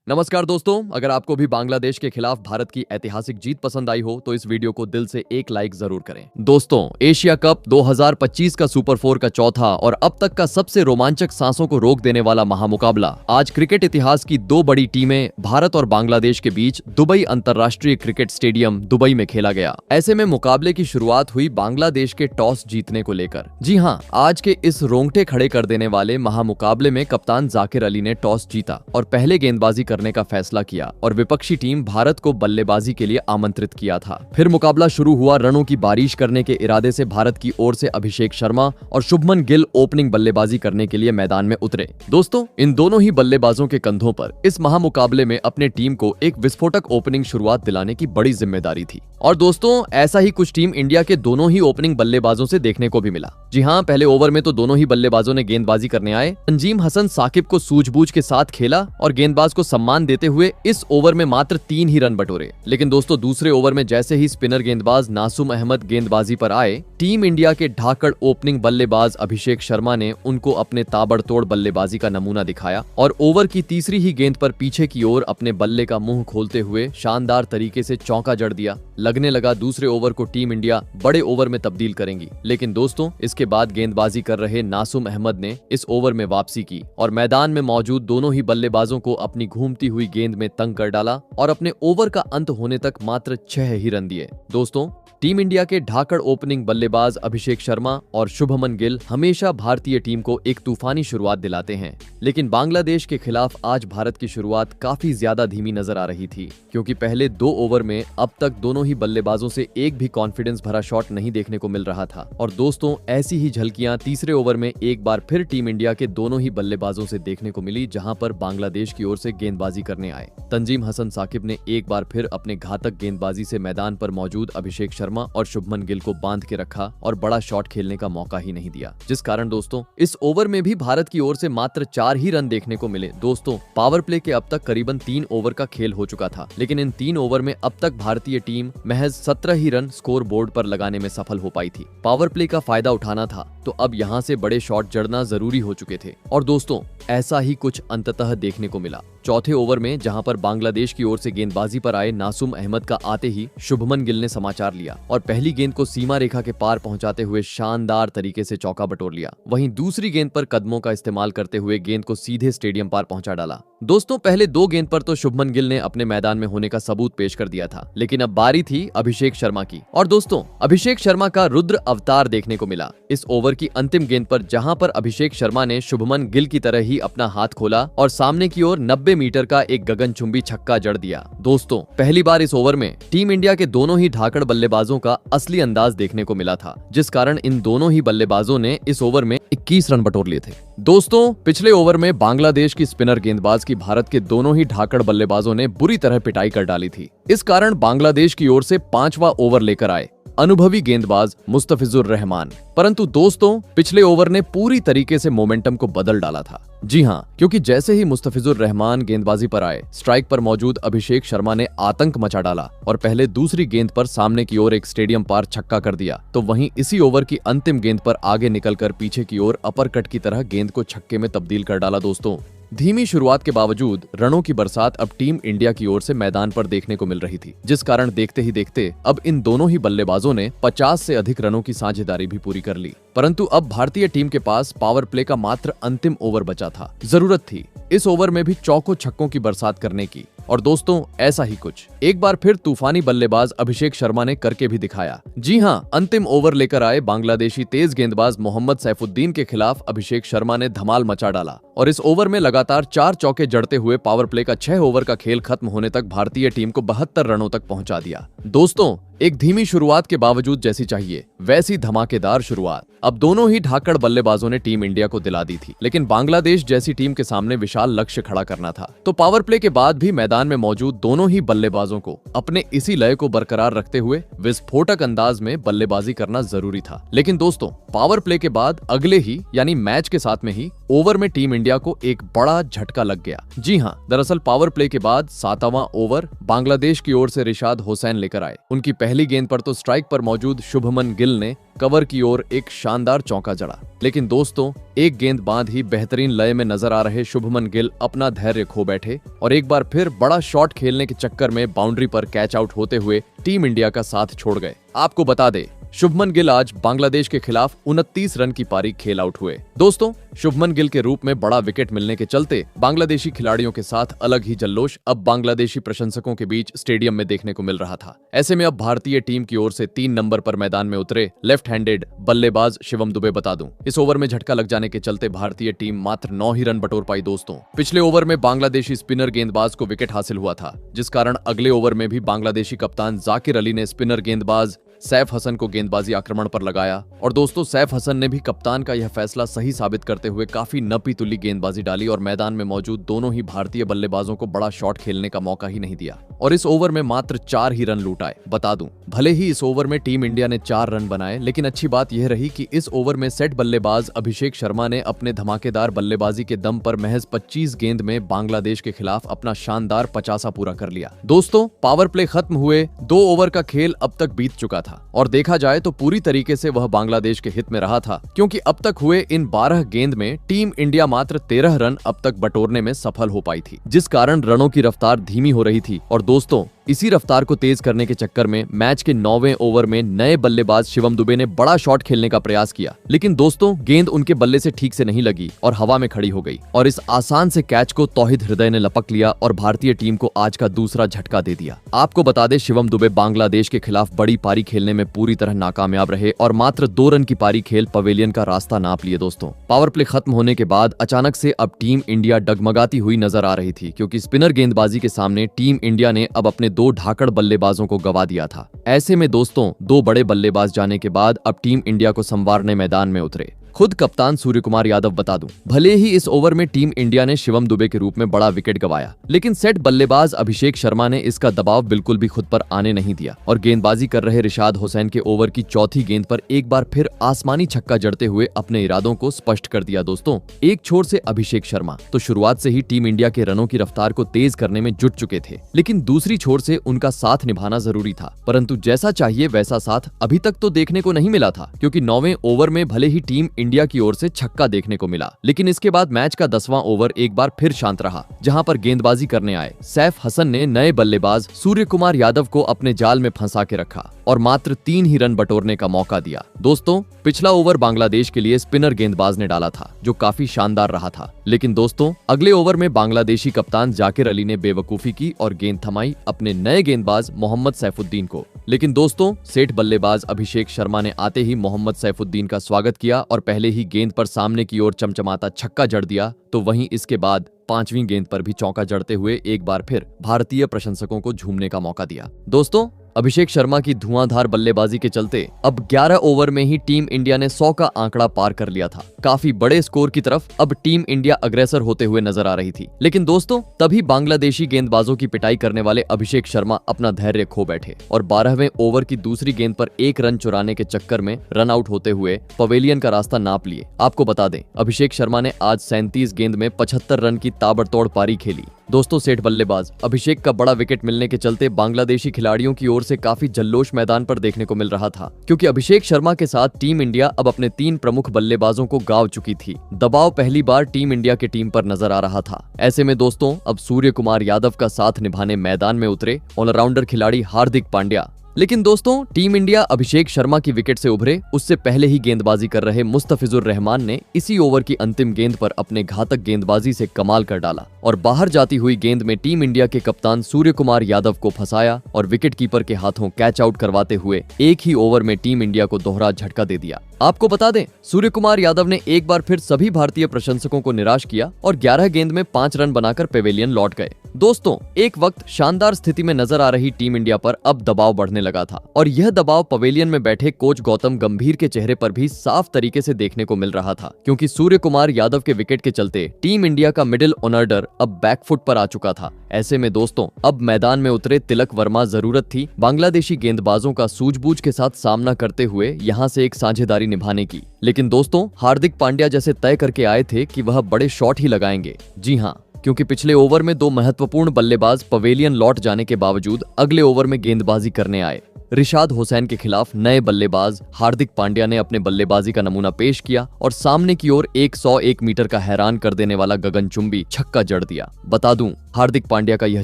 नमस्कार दोस्तों, अगर आपको भी बांग्लादेश के खिलाफ भारत की ऐतिहासिक जीत पसंद आई हो तो इस वीडियो को दिल से एक लाइक जरूर करें। दोस्तों, एशिया कप 2025 का सुपर 4 का चौथा और अब तक का सबसे रोमांचक सांसों को रोक देने वाला महामुकाबला आज क्रिकेट इतिहास की दो बड़ी टीमें भारत और बांग्लादेश के बीच दुबई अंतर्राष्ट्रीय क्रिकेट स्टेडियम दुबई में खेला गया। ऐसे में मुकाबले की शुरुआत हुई बांग्लादेश के टॉस जीतने को लेकर। जी हाँ, आज के इस रोंगटे खड़े कर देने वाले महामुकाबले में कप्तान जाकिर अली ने टॉस जीता और पहले गेंदबाजी करने का फैसला किया और विपक्षी टीम भारत को बल्लेबाजी के लिए आमंत्रित किया था। फिर मुकाबला शुरू हुआ। रनों की बारिश करने के इरादे से भारत की ओर से अभिषेक शर्मा और शुभमन गिल ओपनिंग बल्लेबाजी करने के लिए मैदान में उतरे। दोस्तों, इन दोनों ही बल्लेबाजों के कंधों पर इस महामुकाबले में अपने टीम को एक विस्फोटक ओपनिंग शुरुआत दिलाने की बड़ी जिम्मेदारी थी। और दोस्तों, ऐसा ही कुछ टीम इंडिया के दोनों ही ओपनिंग बल्लेबाजों से देखने को भी मिला। जी हाँ, पहले ओवर में तो दोनों ही बल्लेबाजों ने गेंदबाजी करने आए। तंजीम हसन साकिब को सूझबूझ के साथ खेला और गेंदबाज को सम्मान देते हुए इस ओवर में मात्र 3 ही रन बटोरे। लेकिन दोस्तों, दूसरे ओवर में जैसे ही स्पिनर गेंदबाज नासुम अहमद गेंदबाजी पर आए, टीम इंडिया के ढाकड़ ओपनिंग बल्लेबाज अभिषेक शर्मा ने उनको अपने ताबड़तोड़ बल्लेबाजी का नमूना दिखाया और ओवर की तीसरी ही गेंद पर पीछे की ओर अपने बल्ले का मुंह खोलते हुए शानदार तरीके से चौका जड़ दिया। लगने लगा दूसरे ओवर को टीम इंडिया बड़े ओवर में तब्दील करेंगी। लेकिन दोस्तों, इसके बाद गेंदबाजी कर रहे नासुम अहमद ने इस ओवर में वापसी की और मैदान में मौजूद दोनों ही बल्लेबाजों को अपनी घूमती हुई गेंद में तंग कर डाला और अपने ओवर का अंत होने तक मात्र 6 ही रन दिए। दोस्तों, टीम इंडिया के ढाकड़ ओपनिंग बल्लेबाज अभिषेक शर्मा और शुभमन गिल हमेशा भारतीय टीम को एक तूफानी शुरुआत दिलाते हैं। लेकिन बांग्लादेश के खिलाफ आज भारत की शुरुआत काफी ज्यादा धीमी नजर आ रही थी, क्योंकि पहले 2 ओवर में अब तक दोनों ही बल्लेबाजों से एक भी कॉन्फिडेंस भरा शॉट नहीं देखने को मिल रहा था। और दोस्तों, ऐसी ही झलकियां तीसरे ओवर में एक बार फिर टीम इंडिया के दोनों ही बल्लेबाजों से देखने को मिली, जहां पर बांग्लादेश की ओर से गेंदबाजी करने आए तंजीम हसन साकिब ने एक बार फिर अपने घातक गेंदबाजी से मैदान पर मौजूद अभिषेक शर्मा और शुभमन गिल को बांध के रखा और बड़ा शॉट खेलने का मौका ही नहीं दिया, जिस कारण दोस्तों इस ओवर में भी भारत की ओर से मात्र 4 ही रन देखने को मिले। दोस्तों, पावर प्ले के अब तक करीबन 3 ओवर का खेल हो चुका था, लेकिन इन 3 ओवर में अब तक भारतीय टीम महज 17 ही रन स्कोर बोर्ड पर लगाने में सफल हो पाई थी। पावर प्ले का फायदा उठाना था तो अब यहाँ से बड़े शॉट जड़ना जरूरी हो चुके थे। और दोस्तों, ऐसा ही कुछ अंततः देखने को मिला। चौथे ओवर में जहां पर बांग्लादेश की ओर से गेंदबाजी पर आए नासुम अहमद का आते ही शुभमन गिल ने समाचार लिया और पहली गेंद को सीमा रेखा के पार पहुंचाते हुए शानदार तरीके से चौका बटोर लिया। वहीं दूसरी गेंद पर कदमों का इस्तेमाल करते हुए गेंद को सीधे स्टेडियम पार पहुंचा डाला। दोस्तों, पहले 2 गेंद पर तो शुभमन गिल ने अपने मैदान में होने का सबूत पेश कर दिया था, लेकिन अब बारी थी अभिषेक शर्मा की। और दोस्तों, अभिषेक शर्मा का रुद्र अवतार देखने को मिला इस ओवर की अंतिम गेंद पर, जहां पर अभिषेक शर्मा ने शुभमन गिल की तरह ही अपना हाथ खोला और सामने की ओर 90 मीटर का एक गगनचुंबी छक्का जड़ दिया। दोस्तों, पहली बार इस ओवर में टीम इंडिया के दोनों ही ढाकड़ बल्लेबाजों का असली अंदाज देखने को मिला था, जिस कारण इन दोनों ही बल्लेबाजों ने इस ओवर में 21 रन बटोर लिए थे। दोस्तों, पिछले ओवर में बांग्लादेश की स्पिनर गेंदबाज की भारत के दोनों ही ढाकड़ बल्लेबाजों ने बुरी तरह पिटाई कर डाली थी। इस कारण बांग्लादेश की ओर से 5वां ओवर लेकर आए अनुभवी गेंदबाज मुस्तफिजुर रहमान। परंतु दोस्तों, पिछले ओवर ने पूरी तरीके से मोमेंटम को बदल डाला था। जी हाँ, क्योंकि जैसे ही मुस्तफिजुर रहमान गेंदबाजी पर आए, स्ट्राइक पर मौजूद अभिषेक शर्मा ने आतंक मचा डाला और पहले दूसरी गेंद पर सामने की ओर एक स्टेडियम पार छक्का कर दिया। तो वहीं इसी ओवर की अंतिम गेंद पर आगे निकलकर पीछे की ओर अपरकट की तरह गेंद को छक्के में तब्दील कर डाला। दोस्तों, धीमी शुरुआत के बावजूद रनों की बरसात अब टीम इंडिया की ओर से मैदान पर देखने को मिल रही थी, जिस कारण देखते ही देखते अब इन दोनों ही बल्लेबाजों ने 50 से अधिक रनों की साझेदारी भी पूरी कर ली। परंतु अब भारतीय टीम के पास पावर प्ले का मात्र अंतिम ओवर बचा था। जरूरत थी इस ओवर में भी चौकों छक्कों की बरसात करने की। और दोस्तों, ऐसा ही कुछ एक बार फिर तूफानी बल्लेबाज अभिषेक शर्मा ने करके भी दिखाया। जी हाँ, अंतिम ओवर लेकर आए बांग्लादेशी तेज गेंदबाज मोहम्मद सैफुद्दीन के खिलाफ अभिषेक शर्मा ने धमाल मचा डाला और इस ओवर में लगातार 4 चौके जड़ते हुए पावर प्ले का 6 ओवर का खेल खत्म होने तक भारतीय टीम को 72 रनों तक पहुंचा दिया। दोस्तों, एक धीमी शुरुआत के बावजूद जैसी चाहिए वैसी धमाकेदार शुरुआत अब दोनों ही ढाकड़ बल्लेबाजों ने टीम इंडिया को दिला दी थी। लेकिन बांग्लादेश जैसी टीम के सामने विशाल लक्ष्य खड़ा करना था, तो पावर प्ले के बाद भी मैदान में मौजूद दोनों ही बल्लेबाजों को अपने इसी लय को बरकरार रखते हुए विस्फोटक अंदाज में बल्लेबाजी करना जरूरी था। लेकिन दोस्तों, पावर प्ले के बाद अगले ही यानी मैच के साथ में ही ओवर में टीम इंडिया को एक बड़ा झटका लग गया। जी हाँ, दरअसल पावर प्ले के बाद 7वां ओवर बांग्लादेश की ओर से रिशाद हुसैन लेकर आए। उनकी पहली गेंद पर तो स्ट्राइक पर मौजूद शुभमन गिल ने कवर की ओर एक शानदार चौका जड़ा, लेकिन दोस्तों एक गेंद बाद ही बेहतरीन लय में नजर आ रहे शुभमन गिल अपना धैर्य खो बैठे और एक बार फिर बड़ा शॉट खेलने के चक्कर में बाउंड्री पर कैच आउट होते हुए टीम इंडिया का साथ छोड़ गए। आपको बता दे, शुभमन गिल आज बांग्लादेश के खिलाफ 29 रन की पारी खेल आउट हुए। दोस्तों, शुभमन गिल के रूप में बड़ा विकेट मिलने के चलते बांग्लादेशी खिलाड़ियों के साथ अलग ही जल्लोश अब बांग्लादेशी प्रशंसकों के बीच स्टेडियम में देखने को मिल रहा था। ऐसे में अब भारतीय टीम की ओर से 3 नंबर पर मैदान में उतरे लेफ्ट हैंडेड बल्लेबाज शिवम दुबे। बता दूं, इस ओवर में झटका लग जाने के चलते भारतीय टीम मात्र 9 ही रन बटोर पाई। दोस्तों, पिछले ओवर में बांग्लादेशी स्पिनर गेंदबाज को विकेट हासिल हुआ था, जिस कारण अगले ओवर में भी बांग्लादेशी कप्तान जाकिर अली ने स्पिनर गेंदबाज सैफ हसन को गेंदबाजी आक्रमण पर लगाया और दोस्तों सैफ हसन ने भी कप्तान का यह फैसला सही साबित करते हुए काफी नपी तुली गेंदबाजी डाली और मैदान में मौजूद दोनों ही भारतीय बल्लेबाजों को बड़ा शॉट खेलने का मौका ही नहीं दिया और इस ओवर में मात्र 4 ही रन लूटाए। बता दूं, भले ही इस ओवर में टीम इंडिया ने 4 रन बनाए, लेकिन अच्छी बात यह रही कि इस ओवर में सेट बल्लेबाज अभिषेक शर्मा ने अपने धमाकेदार बल्लेबाजी के दम पर महज 25 गेंद में बांग्लादेश के खिलाफ अपना शानदार 50 पूरा कर लिया। दोस्तों, पावर प्ले खत्म हुए 2 ओवर का खेल अब तक बीत चुका था और देखा जाए तो पूरी तरीके से वह बांग्लादेश के हित में रहा था, क्योंकि अब तक हुए इन 12 गेंद में टीम इंडिया मात्र 13 रन अब तक बटोरने में सफल हो पाई थी, जिस कारण रनों की रफ्तार धीमी हो रही थी। और दोस्तों, इसी रफ्तार को तेज करने के चक्कर में मैच के 9वें ओवर में नए बल्लेबाज शिवम दुबे ने बड़ा शॉट खेलने का प्रयास किया, लेकिन दोस्तों गेंद उनके बल्ले से ठीक से नहीं लगी और हवा में खड़ी हो गई और इस आसान से कैच को तौहीद हृदय ने लपक लिया और भारतीय टीम को आज का दूसरा झटका दे दिया। आपको बता दें, शिवम दुबे बांग्लादेश के खिलाफ बड़ी पारी खेलने में पूरी तरह नाकामयाब रहे और मात्र 2 रन की पारी खेल पवेलियन का रास्ता नाप लिए। दोस्तों, पावर प्ले खत्म होने के बाद अचानक से अब टीम इंडिया डगमगाती हुई नजर आ रही थी, क्योंकि स्पिनर गेंदबाजी के सामने टीम इंडिया ने अब अपने 2 ढाकड़ बल्लेबाजों को गवा दिया था। ऐसे में दोस्तों 2 बड़े बल्लेबाज जाने के बाद अब टीम इंडिया को संवारने मैदान में उतरे खुद कप्तान सूर्य कुमार यादव। बता दूं, भले ही इस ओवर में टीम इंडिया ने शिवम दुबे के रूप में बड़ा विकेट गवाया, लेकिन सेट बल्लेबाज अभिषेक शर्मा ने इसका दबाव बिल्कुल भी खुद पर आने नहीं दिया और गेंदबाजी कर रहे रिशाद हुसैन के ओवर की चौथी गेंद पर एक बार फिर आसमानी छक्का जड़ते हुए अपने इरादों को स्पष्ट कर दिया। दोस्तों, एक छोर से अभिषेक शर्मा तो शुरुआत से ही टीम इंडिया के रनों की रफ्तार को तेज करने में जुट चुके थे, लेकिन दूसरी छोर से उनका साथ निभाना जरूरी था, परंतु जैसा चाहिए वैसा साथ अभी तक तो देखने को नहीं मिला था, क्योंकि 9वें ओवर में भले ही टीम इंडिया की ओर से छक्का देखने को मिला, लेकिन इसके बाद मैच का 10वां ओवर एक बार फिर शांत रहा, जहां पर गेंदबाजी करने आए सैफ हसन ने नए बल्लेबाज सूर्य कुमार यादव को अपने जाल में फंसा के रखा और मात्र 3 ही रन बटोरने का मौका दिया। दोस्तों, पिछला ओवर बांग्लादेश के लिए स्पिनर गेंदबाज ने डाला था, जो काफी शानदार रहा था, लेकिन दोस्तों अगले ओवर में बांग्लादेशी कप्तान जाकिर अली ने बेवकूफी की और गेंद थमाई अपने नए गेंदबाज मोहम्मद सैफुद्दीन को। लेकिन दोस्तों, सेठ बल्लेबाज अभिषेक शर्मा ने आते ही मोहम्मद सैफुद्दीन का स्वागत किया और पहले ही गेंद पर सामने की ओर चमचमाता छक्का जड़ दिया, तो वहीं इसके बाद 5वीं गेंद पर भी चौका जड़ते हुए एक बार फिर भारतीय प्रशंसकों को झूमने का मौका दिया। दोस्तों, अभिषेक शर्मा की धुआंधार बल्लेबाजी के चलते अब 11 ओवर में ही टीम इंडिया ने 100 का आंकड़ा पार कर लिया था। काफी बड़े स्कोर की तरफ अब टीम इंडिया अग्रेसर होते हुए नजर आ रही थी, लेकिन दोस्तों तभी बांग्लादेशी गेंदबाजों की पिटाई करने वाले अभिषेक शर्मा अपना धैर्य खो बैठे और 12वें ओवर की दूसरी गेंद पर 1 रन चुराने के चक्कर में रन आउट होते हुए पवेलियन का रास्ता नाप लिए। आपको बता दें, अभिषेक शर्मा ने आज 37 गेंद में 75 रन की ताबड़तोड़ पारी खेली। दोस्तों, सेठ बल्लेबाज अभिषेक का बड़ा विकेट मिलने के चलते बांग्लादेशी खिलाड़ियों की ओर से काफी जल्लोश मैदान पर देखने को मिल रहा था, क्योंकि अभिषेक शर्मा के साथ टीम इंडिया अब अपने 3 प्रमुख बल्लेबाजों को गांव चुकी थी। दबाव पहली बार टीम इंडिया की टीम पर नजर आ रहा था। ऐसे में दोस्तों अब सूर्य कुमार यादव का साथ निभाने मैदान में उतरे ऑलराउंडर खिलाड़ी हार्दिक पांड्या। लेकिन दोस्तों, टीम इंडिया अभिषेक शर्मा की विकेट से उभरे उससे पहले ही गेंदबाजी कर रहे मुस्तफिजुर रहमान ने इसी ओवर की अंतिम गेंद पर अपने घातक गेंदबाजी से कमाल कर डाला और बाहर जाती हुई गेंद में टीम इंडिया के कप्तान सूर्य कुमार यादव को फंसाया और विकेट कीपर के हाथों कैच आउट करवाते हुए एक ही ओवर में टीम इंडिया को दोहरा झटका दे दिया। आपको बता दें, सूर्य कुमार यादव ने एक बार फिर सभी भारतीय प्रशंसकों को निराश किया और 11 गेंद में 5 रन बनाकर पेवेलियन लौट गए। दोस्तों, एक वक्त शानदार स्थिति में नजर आ रही टीम इंडिया पर अब दबाव बढ़ने लगा था और यह दबाव पवेलियन में बैठे कोच गौतम गंभीर के चेहरे पर भी साफ तरीके से देखने को मिल रहा था, क्योंकि सूर्य कुमार यादव के विकेट के चलते टीम इंडिया का मिडिल ऑर्डर अब बैकफुट पर आ चुका था। ऐसे में दोस्तों अब मैदान में उतरे तिलक वर्मा जरूरत थी बांग्लादेशी गेंदबाजों का सूझबूझ के साथ सामना करते हुए यहां से एक साझेदारी जिम्मेदारी निभाने की। लेकिन दोस्तों, हार्दिक पांड्या जैसे तय करके आए थे कि वह बड़े शॉट ही लगाएंगे। जी हाँ, क्योंकि पिछले ओवर में दो महत्वपूर्ण बल्लेबाज पवेलियन लौट जाने के बावजूद अगले ओवर में गेंदबाजी करने आए। रिशाद हुसैन के खिलाफ नए बल्लेबाज हार्दिक पांड्या ने अपने बल्लेबाजी का नमूना पेश किया और सामने की ओर 101 मीटर का हैरान कर देने वाला गगनचुंबी छक्का जड़ दिया। बता दूं, हार्दिक पांड्या का यह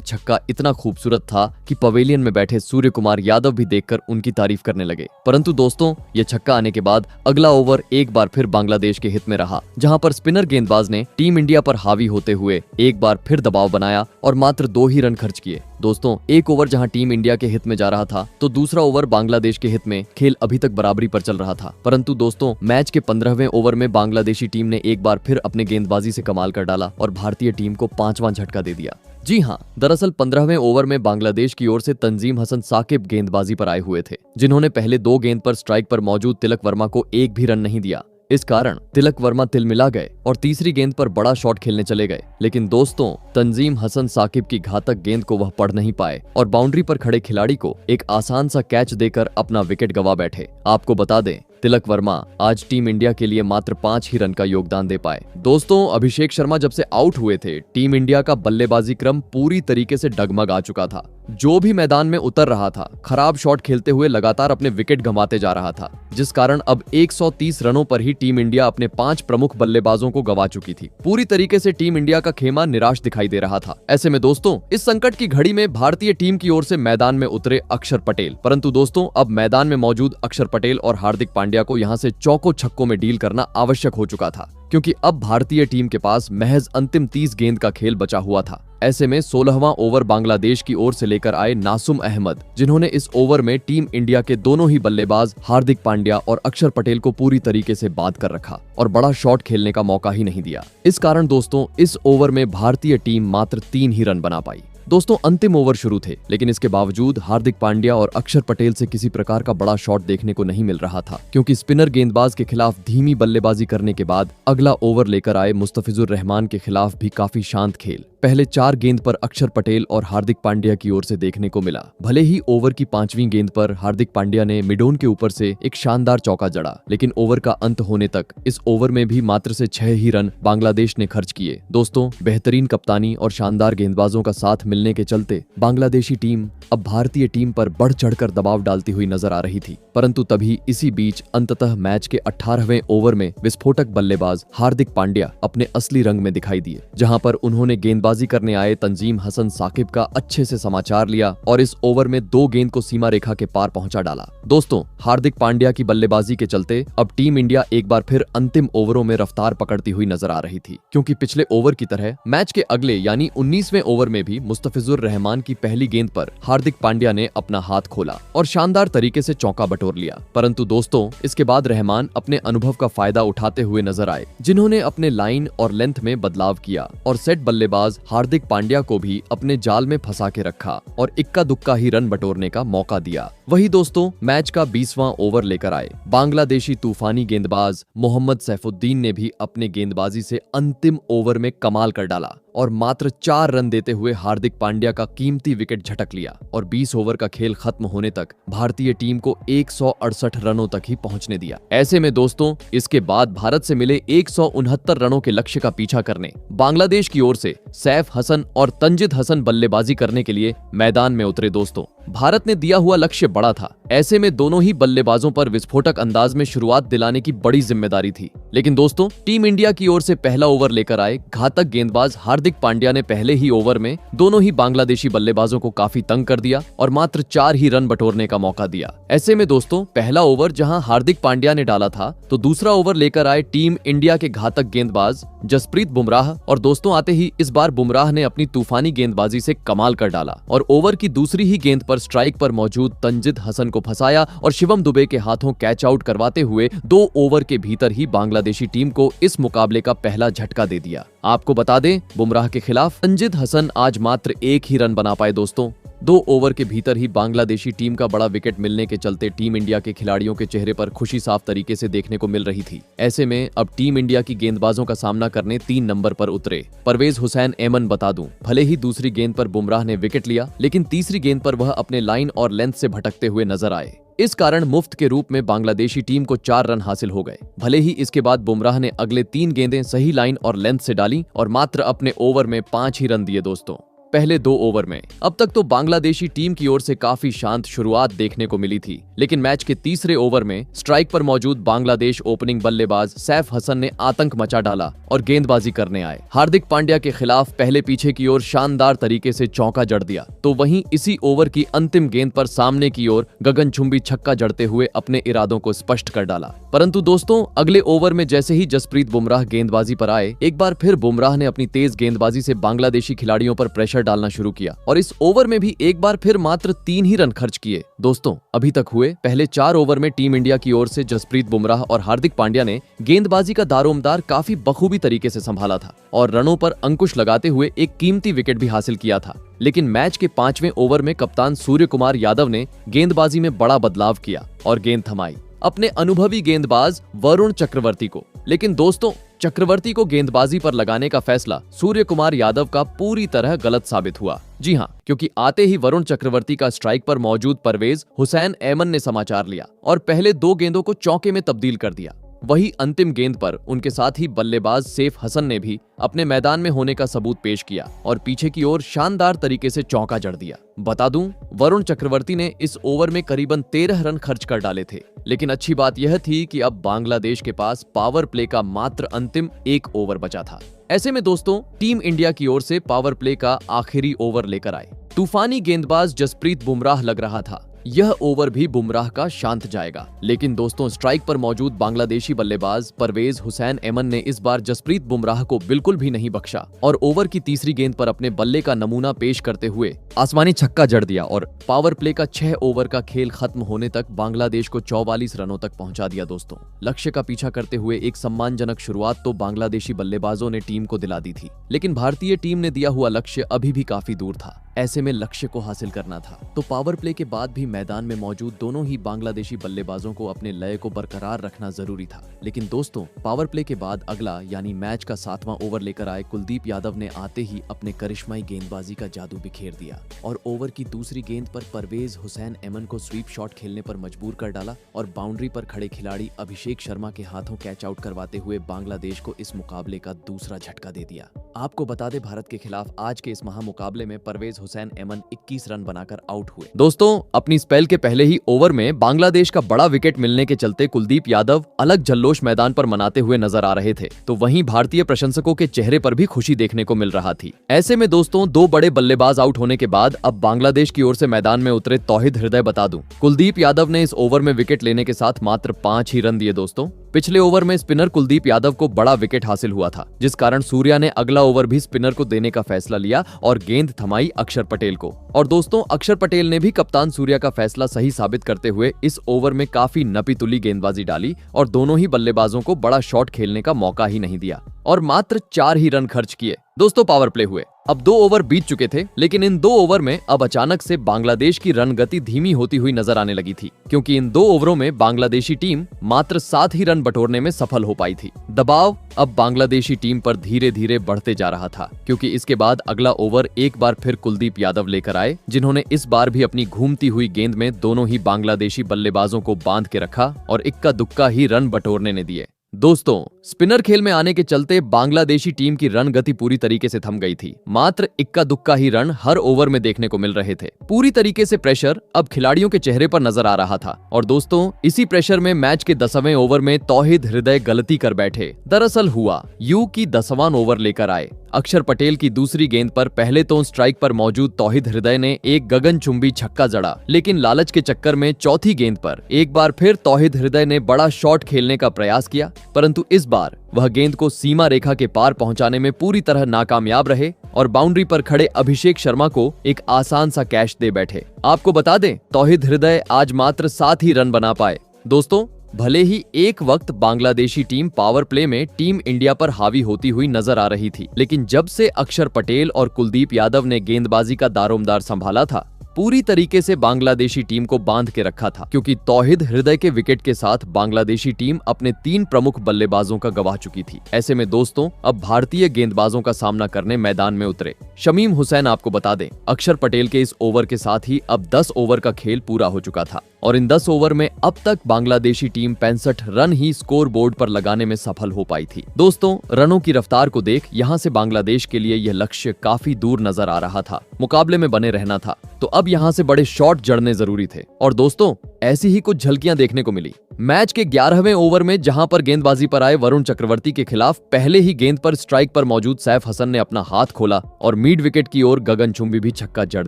छक्का इतना खूबसूरत था कि पवेलियन में बैठे सूर्य कुमार यादव भी देखकर उनकी तारीफ करने लगे। परंतु दोस्तों, यह छक्का आने के बाद अगला ओवर एक बार फिर बांग्लादेश के हित में रहा, जहां पर स्पिनर गेंदबाज ने टीम इंडिया पर हावी होते हुए एक बार फिर दबाव बनाया और मात्र 2 ही रन खर्च किए। दोस्तों, एक ओवर जहां टीम इंडिया के हित में जा रहा था तो दूसरा ओवर बांग्लादेश के हित में। खेल अभी तक बराबरी पर चल रहा था, परंतु दोस्तों, मैच के 15वें ओवर में बांग्लादेशी टीम ने एक बार फिर अपने गेंदबाजी से कमाल कर डाला और भारतीय टीम को 5वां झटका दे दिया। जी हाँ, दरअसल 15वें ओवर में बांग्लादेश की ओर से तंजीम हसन साकिब गेंदबाजी पर आए हुए थे, जिन्होंने पहले 2 गेंद पर स्ट्राइक पर मौजूद तिलक वर्मा को एक भी रन नहीं दिया। इस कारण तिलक वर्मा तिलमिला गए और तीसरी गेंद पर बड़ा शॉट खेलने चले गए। लेकिन दोस्तों, तंजीम हसन साकिब की घातक गेंद को वह पढ़ नहीं पाए और बाउंड्री पर खड़े खिलाड़ी को एक आसान सा कैच देकर अपना विकेट गंवा बैठे। आपको बता दें, तिलक वर्मा आज टीम इंडिया के लिए मात्र 5 ही रन का योगदान दे पाए। दोस्तों, अभिषेक शर्मा जब से आउट हुए थे, टीम इंडिया का बल्लेबाजी क्रम पूरी तरीके से डगमग आ चुका था। जो भी मैदान में उतर रहा था, खराब शॉट खेलते हुए लगातार अपने विकेट गंवाते जा रहा था, जिस कारण अब 130 रनों पर ही टीम इंडिया अपने 5 प्रमुख बल्लेबाजों को गंवा चुकी थी। पूरी तरीके से टीम इंडिया का खेमा निराश दिखाई दे रहा था। ऐसे में दोस्तों, इस संकट की घड़ी में भारतीय टीम की ओर से मैदान में उतरे अक्षर पटेल। परंतु दोस्तों, अब मैदान में मौजूद अक्षर पटेल और हार्दिक पांड्या को यहां से चौको छक्कों में डील करना आवश्यक हो चुका था, क्योंकि अब भारतीय टीम के पास महज अंतिम 30 गेंद का खेल बचा हुआ था। ऐसे में 16वां ओवर बांग्लादेश की ओर से लेकर आए नासुम अहमद, जिन्होंने इस ओवर में टीम इंडिया के दोनों ही बल्लेबाज हार्दिक पांड्या और अक्षर पटेल को पूरी तरीके से बांध कर रखा और बड़ा शॉट खेलने का मौका ही नहीं दिया। इस कारण दोस्तों, इस ओवर में भारतीय टीम मात्र 3 ही रन बना पाई। दोस्तों, अंतिम ओवर शुरू थे, लेकिन इसके बावजूद हार्दिक पांड्या और अक्षर पटेल से किसी प्रकार का बड़ा शॉट देखने को नहीं मिल रहा था, क्योंकि स्पिनर गेंदबाज के खिलाफ धीमी बल्लेबाजी करने के बाद अगला ओवर लेकर आए मुस्तफिजुर रहमान के खिलाफ भी काफी शांत खेल पहले 4 गेंद पर अक्षर पटेल और हार्दिक पांड्या की ओर से देखने को मिला। भले ही ओवर की 5वीं गेंद पर हार्दिक पांड्या ने मिडोन के ऊपर से एक शानदार चौका जड़ा, लेकिन ओवर का अंत होने तक इस ओवर में भी मात्र से 6 ही रन बांग्लादेश ने खर्च किए। दोस्तों, बेहतरीन कप्तानी और शानदार गेंदबाजों का साथ मिलने के चलते बांग्लादेशी टीम अब भारतीय टीम पर बढ़ चढ़कर दबाव डालती हुई नजर आ रही थी। परंतु तभी इसी बीच अंततः मैच के 18वें ओवर में विस्फोटक बल्लेबाज हार्दिक पांड्या अपने असली रंग में दिखाई दिए, जहां पर उन्होंने गेंदबाजी करने आए तंजीम हसन साकिब का अच्छे से समाचार लिया और इस ओवर में 2 गेंद को सीमा रेखा के पार पहुंचा डाला। दोस्तों, हार्दिक पांड्या की बल्लेबाजी के चलते अब टीम इंडिया एक बार फिर अंतिम ओवरों में रफ्तार पकड़ती हुई नजर आ रही थी, क्योंकि पिछले ओवर की तरह मैच के अगले यानी 19वें ओवर में भी मुस्तफिजुर रहमान की पहली गेंद पर हार्दिक पांड्या ने अपना हाथ खोला और शानदार तरीके से चौका बटोर लिया। परंतु दोस्तों, इसके बाद रहमान अपने अनुभव का फायदा उठाते हुए नजर आए, जिन्होंने अपने लाइन और लेंथ में बदलाव किया और सेट बल्लेबाज हार्दिक पांड्या को भी अपने जाल में फंसा के रखा और इक्का दुक्का ही रन बटोरने का मौका दिया। वही दोस्तों, मैच का 20वां ओवर लेकर आए बांग्लादेशी तूफानी गेंदबाज मोहम्मद सैफुद्दीन ने भी अपने गेंदबाजी से अंतिम ओवर में कमाल कर डाला और मात्र 4 रन देते हुए हार्दिक पांड्या का कीमती विकेट झटक लिया और 20 ओवर का खेल खत्म होने तक भारतीय टीम को 168 रनों तक ही पहुंचने दिया। ऐसे में दोस्तों, इसके बाद भारत से मिले 169 रनों के लक्ष्य का पीछा करने बांग्लादेश की ओर से सैफ हसन और तंजिद हसन बल्लेबाजी करने के लिए मैदान में उतरे। दोस्तों, भारत ने दिया हुआ लक्ष्य बड़ा था। ऐसे में दोनों ही बल्लेबाजों पर विस्फोटक अंदाज में शुरुआत दिलाने की बड़ी जिम्मेदारी थी। लेकिन दोस्तों, टीम इंडिया की ओर से पहला ओवर लेकर आए घातक गेंदबाज हार्दिक पांड्या ने पहले ही ओवर में दोनों ही बांग्लादेशी बल्लेबाजों को काफी तंग कर दिया और मात्र 4 ही रन बटोरने का मौका दिया। ऐसे में दोस्तों, पहला ओवर जहां हार्दिक पांड्या ने डाला था, तो दूसरा ओवर लेकर आए टीम इंडिया के घातक गेंदबाज जसप्रीत बुमराह और दोस्तों आते ही इस बार बुमराह ने अपनी तूफानी गेंदबाजी से कमाल कर डाला और ओवर की दूसरी ही गेंद पर स्ट्राइक पर मौजूद तंजिद हसन को फंसाया और शिवम दुबे के हाथों कैच आउट करवाते हुए 2 ओवर के भीतर ही बांग्लादेशी टीम को इस मुकाबले का पहला झटका दे दिया। आपको बता दें, बुमराह के खिलाफ तंजिद हसन आज मात्र 1 ही रन बना पाए। दोस्तों, 2 ओवर के भीतर ही बांग्लादेशी टीम का बड़ा विकेट मिलने के चलते टीम इंडिया के खिलाड़ियों के चेहरे पर खुशी साफ तरीके से देखने को मिल रही थी। ऐसे में अब टीम इंडिया की गेंदबाजों का सामना करने 3 नंबर पर उतरे परवेज हुसैन एमन। बता दूं, भले ही दूसरी गेंद पर बुमराह ने विकेट लिया, लेकिन तीसरी गेंद पर वह अपने लाइन और लेंथ से भटकते हुए नजर आए। इस कारण मुफ्त के रूप में बांग्लादेशी टीम को 4 रन हासिल हो गए। भले ही इसके बाद बुमराह ने अगले 3 गेंदें सही लाइन और लेंथ से डाली और मात्र अपने ओवर में 5 ही रन दिए दोस्तों, पहले 2 ओवर में। अब तक तो बांग्लादेशी टीम की ओर से काफी शांत शुरुआत देखने को मिली थी, लेकिन मैच के तीसरे ओवर में स्ट्राइक पर मौजूद बांग्लादेश ओपनिंग बल्लेबाज सैफ हसन ने आतंक मचा डाला और गेंदबाजी करने आए। हार्दिक पांड्या के खिलाफ पहले पीछे की ओर शानदार तरीके से चौका जड़ दिया, तो वहीं इसी ओवर की अंतिम गेंद पर सामने की ओर गगनचुंबी छक्का जड़ते हुए अपने इरादों को स्पष्ट कर डाला। परंतु दोस्तों, अगले ओवर में जैसे ही जसप्रीत बुमराह गेंदबाजी पर आए, एक बार फिर बुमराह ने अपनी तेज गेंदबाजी से बांग्लादेशी खिलाड़ियों पर प्रेशर डालना शुरू किया और इस ओवर में भी एक बार फिर मात्र 3 ही रन खर्च किए। दोस्तों, अभी तक हुए पहले 4 ओवर में टीम इंडिया की ओर से जसप्रीत बुमराह और हार्दिक पांड्या ने गेंदबाजी का दारोमदार काफी बखूबी तरीके से संभाला था और रनों पर अंकुश लगाते हुए एक कीमती विकेट भी हासिल किया था। लेकिन मैच के 5वें ओवर में कप्तान सूर्य कुमार यादव ने गेंदबाजी में बड़ा बदलाव किया और गेंद थमाई अपने अनुभवी गेंदबाज वरुण चक्रवर्ती को। लेकिन दोस्तों, चक्रवर्ती को गेंदबाजी पर लगाने का फैसला सूर्य कुमार यादव का पूरी तरह गलत साबित हुआ। जी हां, क्योंकि आते ही वरुण चक्रवर्ती का स्ट्राइक पर मौजूद परवेज हुसैन ऐमन ने समाचार लिया और पहले 2 गेंदों को चौके में तब्दील कर दिया। वही अंतिम गेंद पर उनके साथ ही बल्लेबाज सैफ हसन ने भी अपने मैदान में होने का सबूत पेश किया और पीछे की ओर शानदार तरीके से चौका जड़ दिया। बता दूं, वरुण चक्रवर्ती ने इस ओवर में करीबन 13 रन खर्च कर डाले थे। लेकिन अच्छी बात यह थी कि अब बांग्लादेश के पास पावर प्ले का मात्र अंतिम 1 ओवर बचा था। ऐसे में दोस्तों, टीम इंडिया की ओर से पावर प्ले का आखिरी ओवर लेकर आए। तूफानी गेंदबाज जसप्रीत बुमराह लग रहा था यह ओवर भी बुमराह का शांत जाएगा। लेकिन दोस्तों, स्ट्राइक पर मौजूद बांग्लादेशी बल्लेबाज परवेज हुसैन ऐमन ने इस बार जसप्रीत बुमराह को बिल्कुल भी नहीं बख्शा और ओवर की तीसरी गेंद पर अपने बल्ले का नमूना पेश करते हुए आसमानी छक्का जड़ दिया और पावर प्ले का 6 ओवर का खेल खत्म होने तक बांग्लादेश को 44 रनों तक पहुंचा दिया। दोस्तों, लक्ष्य का पीछा करते हुए एक सम्मानजनक शुरुआत तो बांग्लादेशी बल्लेबाजों ने टीम को दिला दी थी, लेकिन भारतीय टीम ने दिया हुआ लक्ष्य अभी भी काफी दूर था। ऐसे में लक्ष्य को हासिल करना था तो पावर प्ले के बाद भी मैदान में मौजूद दोनों ही बांग्लादेशी बल्लेबाजों को अपने लय को बरकरार रखना जरूरी था। लेकिन दोस्तों, पावर प्ले के बाद अगला यानी मैच का 7वां ओवर लेकर आए कुलदीप यादव ने आते ही अपने करिश्माई गेंदबाजी का जादू बिखेर दिया और ओवर की दूसरी गेंद पर परवेज हुसैन ऐमन को स्वीप शॉट खेलने पर मजबूर कर डाला और बाउंड्री पर खड़े खिलाड़ी अभिषेक शर्मा के हाथों कैच आउट करवाते हुए बांग्लादेश को इस मुकाबले का दूसरा झटका दे दिया। आपको बता दें, भारत के खिलाफ आज के इस महामुकाबले में परवेज हुसैन ऐमन 21 रन बनाकर आउट हुए। दोस्तों, अपनी स्पेल के पहले ही ओवर में बांग्लादेश का बड़ा विकेट मिलने के चलते कुलदीप यादव अलग जल्लोश मैदान पर मनाते हुए नजर आ रहे थे, तो वहीं भारतीय प्रशंसकों के चेहरे पर भी खुशी देखने को मिल रहा थी। ऐसे में दोस्तों, 2 बड़े बल्लेबाज आउट होने के बाद अब बांग्लादेश की ओर से मैदान में उतरे तौहिद हृदय। बता दूं, कुलदीप यादव ने इस ओवर में विकेट लेने के साथ मात्र 5 ही रन दिए। दोस्तों, पिछले ओवर में स्पिनर कुलदीप यादव को बड़ा विकेट हासिल हुआ था, जिस कारण सूर्या ने अगला ओवर भी स्पिनर को देने का फैसला लिया और गेंद थमाई अक्षर पटेल को। और दोस्तों, अक्षर पटेल ने भी कप्तान सूर्या का फैसला सही साबित करते हुए इस ओवर में काफी नपी-तुली गेंदबाजी डाली और दोनों ही बल्लेबाजों को बड़ा शॉट खेलने का मौका ही नहीं दिया और मात्र 4 ही रन खर्च किए। दोस्तों, पावर प्ले हुए। अब 2 ओवर बीत चुके थे, लेकिन इन 2 ओवर में अब अचानक से बांग्लादेश की रन गति धीमी होती हुई नजर आने लगी थी, क्योंकि इन 2 ओवरों में बांग्लादेशी टीम मात्र 7 ही रन बटोरने में सफल हो पाई थी। दबाव अब बांग्लादेशी टीम पर धीरे धीरे बढ़ते जा रहा था, क्योंकि इसके बाद अगला ओवर एक बार फिर कुलदीप यादव लेकर आए, जिन्होंने इस बार भी अपनी घूमती हुई गेंद में दोनों ही बांग्लादेशी बल्लेबाजों को बांध के रखा और इक्का दुक्का ही रन बटोरने ने दिए। दोस्तों, स्पिनर खेल में आने के चलते बांग्लादेशी टीम की रन गति पूरी तरीके से थम गई थी। मात्र इक्का दुक्का ही रन हर ओवर में देखने को मिल रहे थे। पूरी तरीके से प्रेशर अब खिलाड़ियों के चेहरे पर नजर आ रहा था और दोस्तों, इसी प्रेशर में मैच के 10वें ओवर में तौहिद हृदय गलती कर बैठे। दरअसल हुआ यूं कि 10वां ओवर लेकर आए अक्षर पटेल की दूसरी गेंद पर पहले तो स्ट्राइक पर मौजूद तौहिद हृदय ने एक गगनचुंबी छक्का जड़ा, लेकिन लालच के चक्कर में चौथी गेंद पर एक बार फिर तौहिद हृदय ने बड़ा शॉट खेलने का प्रयास किया, परंतु इस बार वह गेंद को सीमा रेखा के पार पहुंचाने में पूरी तरह नाकामयाब रहे और बाउंड्री पर खड़े अभिषेक शर्मा को एक आसान सा कैच दे बैठे। आपको बता दें, तौहिद हृदय आज मात्र 7 ही रन बना पाए। दोस्तों, भले ही एक वक्त बांग्लादेशी टीम पावर प्ले में टीम इंडिया पर हावी होती हुई नजर आ रही थी, लेकिन जब से अक्षर पटेल और कुलदीप यादव ने गेंदबाजी का दारोमदार संभाला था, पूरी तरीके से बांग्लादेशी टीम को बांध के रखा था, क्योंकि तौहिद हृदय के विकेट के साथ बांग्लादेशी टीम अपने 3 प्रमुख बल्लेबाजों का गवा चुकी थी। ऐसे में दोस्तों अब भारतीय गेंदबाजों का सामना करने मैदान में उतरे शमीम हुसैन। आपको बता दें, अक्षर पटेल के इस ओवर के साथ ही अब 10 ओवर का खेल पूरा हो चुका था और इन 10 ओवर में अब तक बांग्लादेशी टीम 65 रन ही स्कोर बोर्ड पर लगाने में सफल हो पाई थी। दोस्तों रनों की रफ्तार को देख यहाँ से बांग्लादेश के लिए यह लक्ष्य काफी दूर नजर आ रहा था। मुकाबले में बने रहना था तो अब यहाँ से बड़े शॉट जड़ने जरूरी थे और दोस्तों ऐसी ही कुछ झलकियां देखने को मिली। मैच के 11वें ओवर में जहां पर गेंदबाजी पर आए वरुण चक्रवर्ती के खिलाफ पहले ही गेंद पर स्ट्राइक पर मौजूद सैफ हसन ने अपना हाथ खोला और मिड विकेट की ओर गगनचुंबी भी छक्का जड़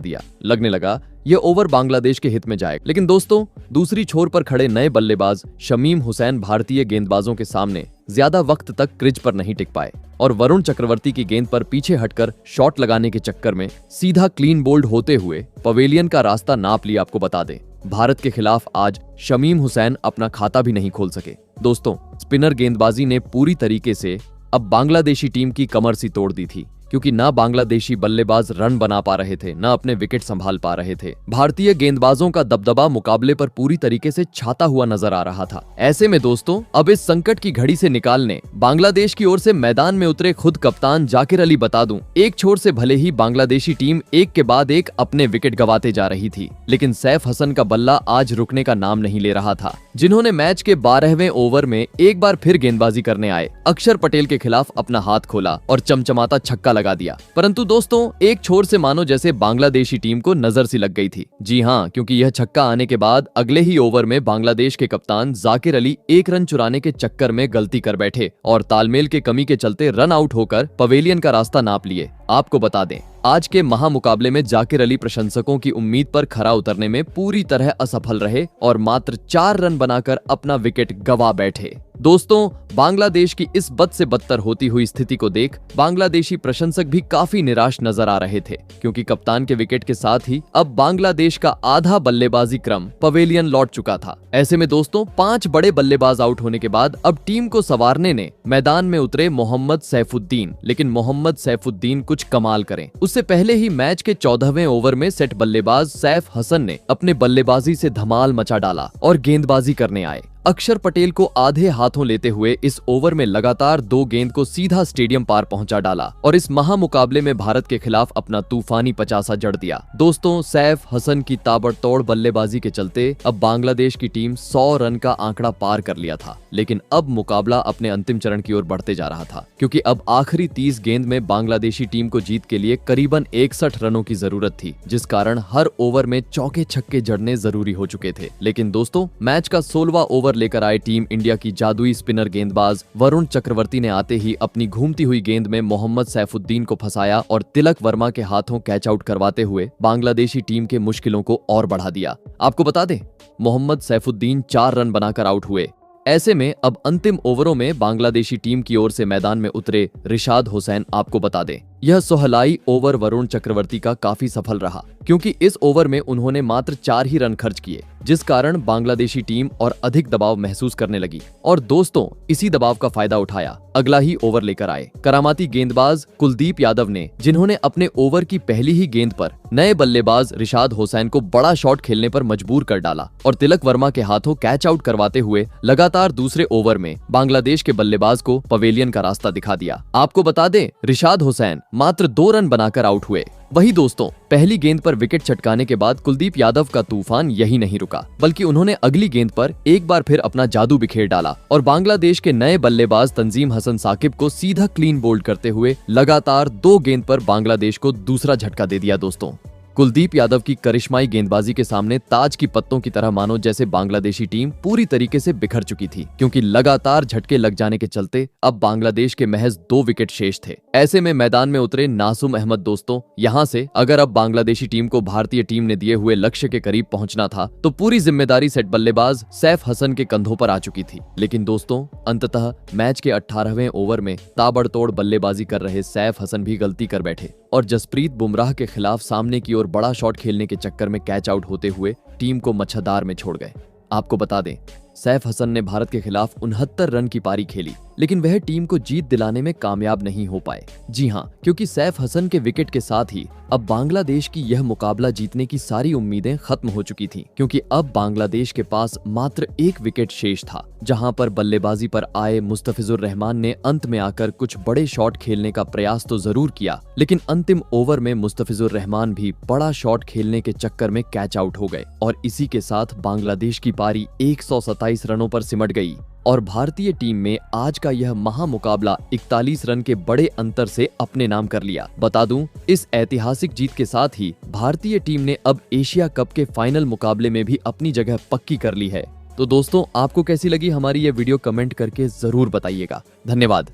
दिया। लगने लगा यह ओवर बांग्लादेश के हित में जाएगा, लेकिन दोस्तों दूसरी छोर पर खड़े नए बल्लेबाज शमीम हुसैन भारतीय गेंदबाजों के सामने ज्यादा वक्त तक क्रीज पर नहीं टिक पाए और वरुण चक्रवर्ती की गेंद पर पीछे हटकर शॉट लगाने के चक्कर में सीधा क्लीन बोल्ड होते हुए पवेलियन का रास्ता नाप लिया। आपको बता दें, भारत के खिलाफ आज शमीम हुसैन अपना खाता भी नहीं खोल सके। दोस्तों स्पिनर गेंदबाजी ने पूरी तरीके से अब बांग्लादेशी टीम की कमर सी तोड़ दी थी, क्योंकि ना बांग्लादेशी बल्लेबाज रन बना पा रहे थे, ना अपने विकेट संभाल पा रहे थे। भारतीय गेंदबाजों का दबदबा मुकाबले पर पूरी तरीके से छाता हुआ नजर आ रहा था। ऐसे में दोस्तों अब इस संकट की घड़ी से निकालने बांग्लादेश की ओर से मैदान में उतरे खुद कप्तान जाकिर अली। बता दूं, एक छोर से भले ही बांग्लादेशी टीम एक के बाद एक अपने विकेट गंवाते जा रही थी, लेकिन सैफ हसन का बल्ला आज रुकने का नाम नहीं ले रहा था, जिन्होंने मैच के 12वें ओवर में एक बार फिर गेंदबाजी करने आए अक्षर पटेल के खिलाफ अपना हाथ खोला और चमचमाता छक्का लगा दिया। परंतु दोस्तों एक छोर से मानो जैसे बांग्लादेशी टीम को नजर सी लग गई थी। जी हां, क्योंकि यह छक्का आने के बाद अगले ही ओवर में बांग्लादेश के कप्तान जाकिर अली 1 रन चुराने के चक्कर में गलती कर बैठे और तालमेल के कमी के चलते रन आउट होकर पवेलियन का रास्ता नाप लिए। आपको बता दें, आज के महामुकाबले में जाकिर अली प्रशंसकों की उम्मीद पर खरा उतरने में पूरी तरह असफल रहे और मात्र 4 रन बनाकर अपना विकेट गंवा बैठे। दोस्तों बांग्लादेश की इस बद से बदतर होती हुई स्थिति को देख बांग्लादेशी प्रशंसक भी काफी निराश नजर आ रहे थे, क्योंकि कप्तान के विकेट के साथ ही अब बांग्लादेश का आधा बल्लेबाजी क्रम पवेलियन लौट चुका था। ऐसे में दोस्तों 5 बड़े बल्लेबाज आउट होने के बाद अब टीम को संवारने ने मैदान में उतरे मोहम्मद सैफुद्दीन। लेकिन मोहम्मद सैफुद्दीन कुछ कमाल करें, उससे पहले ही मैच के 14वें ओवर में सेट बल्लेबाज सैफ हसन ने अपने बल्लेबाजी से धमाल मचा डाला और गेंदबाजी करने आए। अक्षर पटेल को आधे हाथों लेते हुए इस ओवर में लगातार 2 गेंद को सीधा स्टेडियम पार पहुंचा डाला और इस महामुकाबले में भारत के खिलाफ अपना तूफानी 50 जड़ दिया। दोस्तों सैफ हसन की ताबड़तोड़ बल्लेबाजी के चलते अब बांग्लादेश की टीम 100 रन का आंकड़ा पार कर लिया था, लेकिन अब मुकाबला अपने अंतिम चरण की ओर बढ़ते जा रहा था, क्योंकि अब आखिरी 30 गेंद में बांग्लादेशी टीम को जीत के लिए करीबन 61 रनों की जरूरत थी, जिस कारण हर ओवर में चौके छक्के जड़ने जरूरी हो चुके थे। लेकिन दोस्तों मैच का 16वां ओवर लेकर आए टीम इंडिया की जादुई स्पिनर गेंदबाज वरुण चक्रवर्ती ने आते ही अपनी घूमती हुई गेंद में मोहम्मद सैफुद्दीन को फंसाया और तिलक वर्मा के हाथों कैच आउट करवाते हुए बांग्लादेशी टीम के मुश्किलों को और बढ़ा दिया। आपको बता दें, मोहम्मद सैफुद्दीन 4 रन बनाकर आउट हुए। ऐसे में अब अंतिम ओवरों में बांग्लादेशी टीम की ओर से मैदान में उतरे रिशाद हुसैन। आपको बता दें, यह सोहलाई ओवर वरुण चक्रवर्ती का काफी सफल रहा, क्योंकि इस ओवर में उन्होंने मात्र 4 ही रन खर्च किए, जिस कारण बांग्लादेशी टीम और अधिक दबाव महसूस करने लगी और दोस्तों इसी दबाव का फायदा उठाया अगला ही ओवर लेकर आए करामाती गेंदबाज कुलदीप यादव ने, जिन्होंने अपने ओवर की पहली ही गेंद पर नए बल्लेबाज रिशाद हुसैन को बड़ा शॉट खेलने पर मजबूर कर डाला और तिलक वर्मा के हाथों कैच आउट करवाते हुए लगातार दूसरे ओवर में बांग्लादेश के बल्लेबाज को पवेलियन का रास्ता दिखा दिया। आपको बता दें, रिशाद हुसैन मात्र 2 रन बनाकर आउट हुए। वही दोस्तों पहली गेंद पर विकेट चटकाने के बाद कुलदीप यादव का तूफान यही नहीं रुका, बल्कि उन्होंने अगली गेंद पर एक बार फिर अपना जादू बिखेर डाला और बांग्लादेश के नए बल्लेबाज तंजीम हसन साकिब को सीधा क्लीन बोल्ड करते हुए लगातार 2 गेंद पर बांग्लादेश को दूसरा झटका दे दिया। दोस्तों कुलदीप यादव की करिश्माई गेंदबाजी के सामने ताज की पत्तों की तरह मानो जैसे बांग्लादेशी टीम पूरी तरीके से बिखर चुकी थी, क्योंकि लगातार झटके लग जाने के चलते अब बांग्लादेश के महज 2 विकेट शेष थे। ऐसे में मैदान में उतरे नासुम अहमद दोस्तों, यहां से अगर अब बांग्लादेशी टीम को भारतीय टीम ने दिए हुए लक्ष्य के करीब पहुंचना था तो पूरी जिम्मेदारी सेट बल्लेबाज सैफ हसन के कंधों पर आ चुकी थी। लेकिन दोस्तों अंततः मैच के 18वें ओवर में ताबड़तोड़ बल्लेबाजी कर रहे सैफ हसन भी गलती कर बैठे और जसप्रीत बुमराह के खिलाफ सामने की ओर बड़ा शॉट खेलने के चक्कर में कैच आउट होते हुए टीम को मच्छरदार में छोड़ गए। आपको बता दें, सैफ हसन ने भारत के खिलाफ 69 रन की पारी खेली लेकिन वह टीम को जीत दिलाने में कामयाब नहीं हो पाए। जी हाँ, क्योंकि सैफ हसन के विकेट के साथ ही अब बांग्लादेश की यह मुकाबला जीतने की सारी उम्मीदें खत्म हो चुकी थीं, क्योंकि अब बांग्लादेश के पास मात्र एक विकेट शेष था। जहां पर बल्लेबाजी पर आए मुस्तफिजुर रहमान ने अंत में आकर कुछ बड़े शॉट खेलने का प्रयास तो जरूर किया, लेकिन अंतिम ओवर में मुस्तफिजुर रहमान भी बड़ा शॉट खेलने के चक्कर में कैच आउट हो गए और इसी के साथ बांग्लादेश की पारी 127 रनों पर सिमट गई और भारतीय टीम में आज का यह महामुकाबला 41 रन के बड़े अंतर से अपने नाम कर लिया। बता दूं, इस ऐतिहासिक जीत के साथ ही भारतीय टीम ने अब एशिया कप के फाइनल मुकाबले में भी अपनी जगह पक्की कर ली है। तो दोस्तों, आपको कैसी लगी हमारी ये वीडियो कमेंट करके जरूर बताइएगा। धन्यवाद।